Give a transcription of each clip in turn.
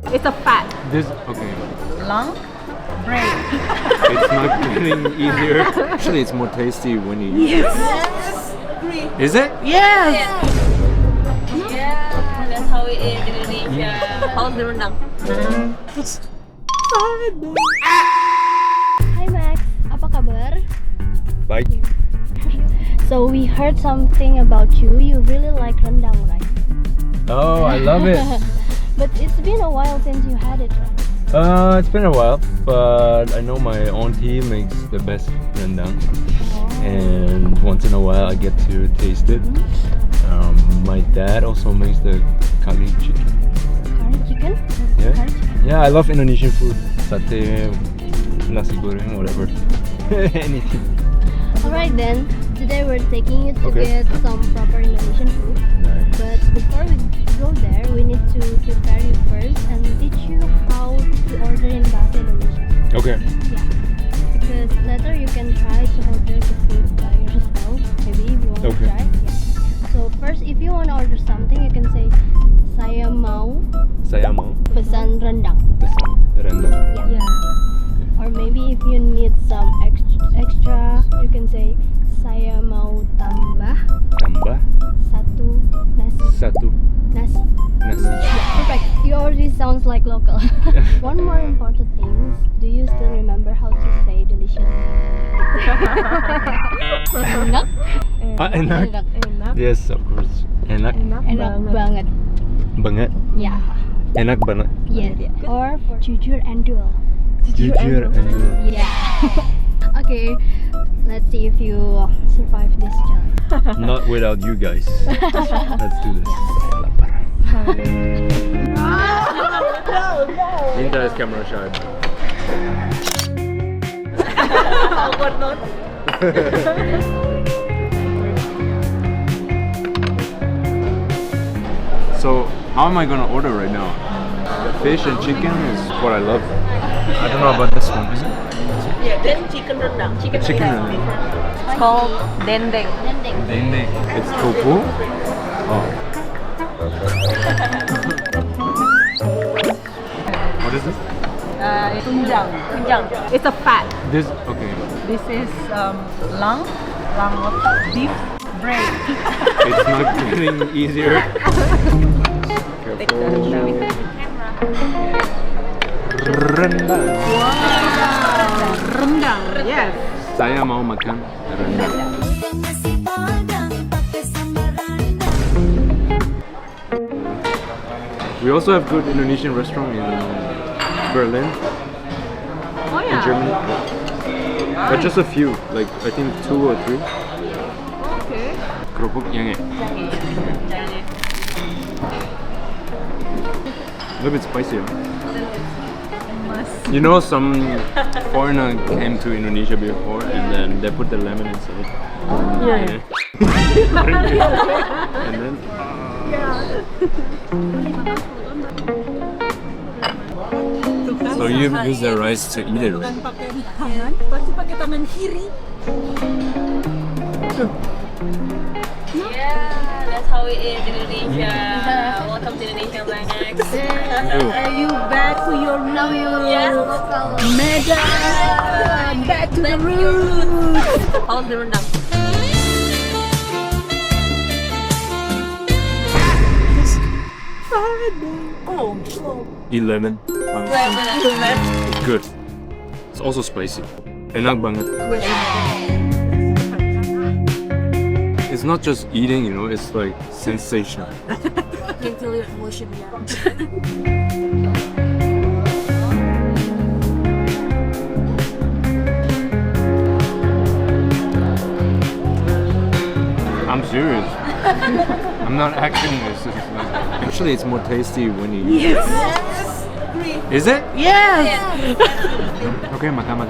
It's a fat. This okay. Long bread. It's not getting easier. Actually, it's more tasty when you eat. Yes. Is it? Yes. Yeah, that's how it is in Indonesia. How's the rendang? Hai Max, apa kabar? Baik. So we heard something about you. You really like rendang, right? Oh, I love it. But it's been a while since you had it, right? It's been a while, but I know my auntie makes the best rendang, and once in a while I get to taste it. My dad also makes the curry chicken. Curry chicken? Yeah. Curry chicken. Yeah, I love Indonesian food. Satay, nasi goreng, whatever. Anything. Alright then, today we're taking you to Okay. get some proper Indonesian food. Nice. But before we go there, we need to prepare you first and teach you how to order in Bahasa Indonesia. Okay. Yeah. Because later you can try to order the food by yourself. Maybe if you want to Okay. try. Yeah. So first, if you want to order something, you can say saya mau Saya mau pesan rendang. pesan rendang. Yeah. Or maybe if you need some extra, you can say saya mau tambah Tambah satu nasi. satu Nasi. nasi. Yeah, perfect. You already sounds like local. One more important thing. Do you still remember how to say delicious? Enak. Enak. Enak. Yes, of course. Enak. Enak banget. Banget. Yeah. Enak banget. Yes. Or for jujur and duel. Jujur and duel. Yeah. Okay. Let's see if you survive this challenge. Not without you guys. Let's do this. Saya lapar. Minta is camera shy. Awkward not. So, how am I gonna order right now? Fish and chicken is what I love. I don't know about this one, is it? Yeah, then chicken rendang. Chicken rendang. It's called dendeng. Dendeng. It's tofu. Oh. What is this? Tunjang. It's a fat. This, okay. This is lang of beef bread. It's not getting easier. Careful. Rendang. Rendang. Yes. Saya mau makan rendang. Nasi Padang, pake sama rendang. We also have good Indonesian restaurant in Berlin, Oh in yeah. Germany. But just a few, like I think 2 or 3. Okay. Kerupuk yange. A little bit spicy. Huh? You know, some foreigner came to Indonesia before, and then they put the lemon inside. Yeah. And then. So you use the rice to eat it, right? Pakai tangan, pasti pakai tangan kiri. Yeah, that's how it is in Indonesia. Welcome to Indonesia, Max. Are you back to your Yes. Medan? Back to the roots. How's the rendang? Oh. Eat lemon. It's good. It's also spicy. Enak banget. It's not just eating, you know, it's like sensational. Can feel your emotion, yeah. I'm serious. I'm not acting this. Actually, it's more tasty when you eat. Yes. Is it? Yes. Okay, makan.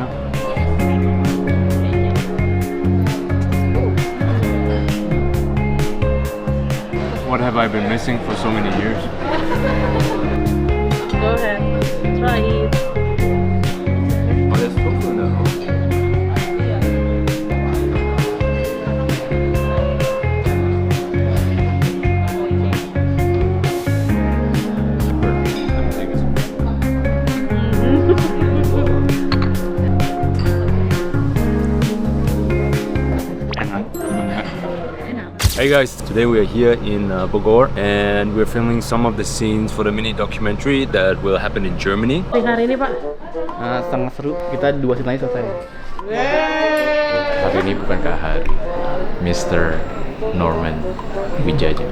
What have I been missing for so many years? Go ahead. Try it. Oh, there's tofu now. Hey guys, today we are here in Bogor and we're filming some of the scenes for the mini documentary that will happen in Germany. Hari ini Pak, sangat seru. Kita 2 scene lagi selesai. Hari ini bukan hari Mr. Norman Wijaya.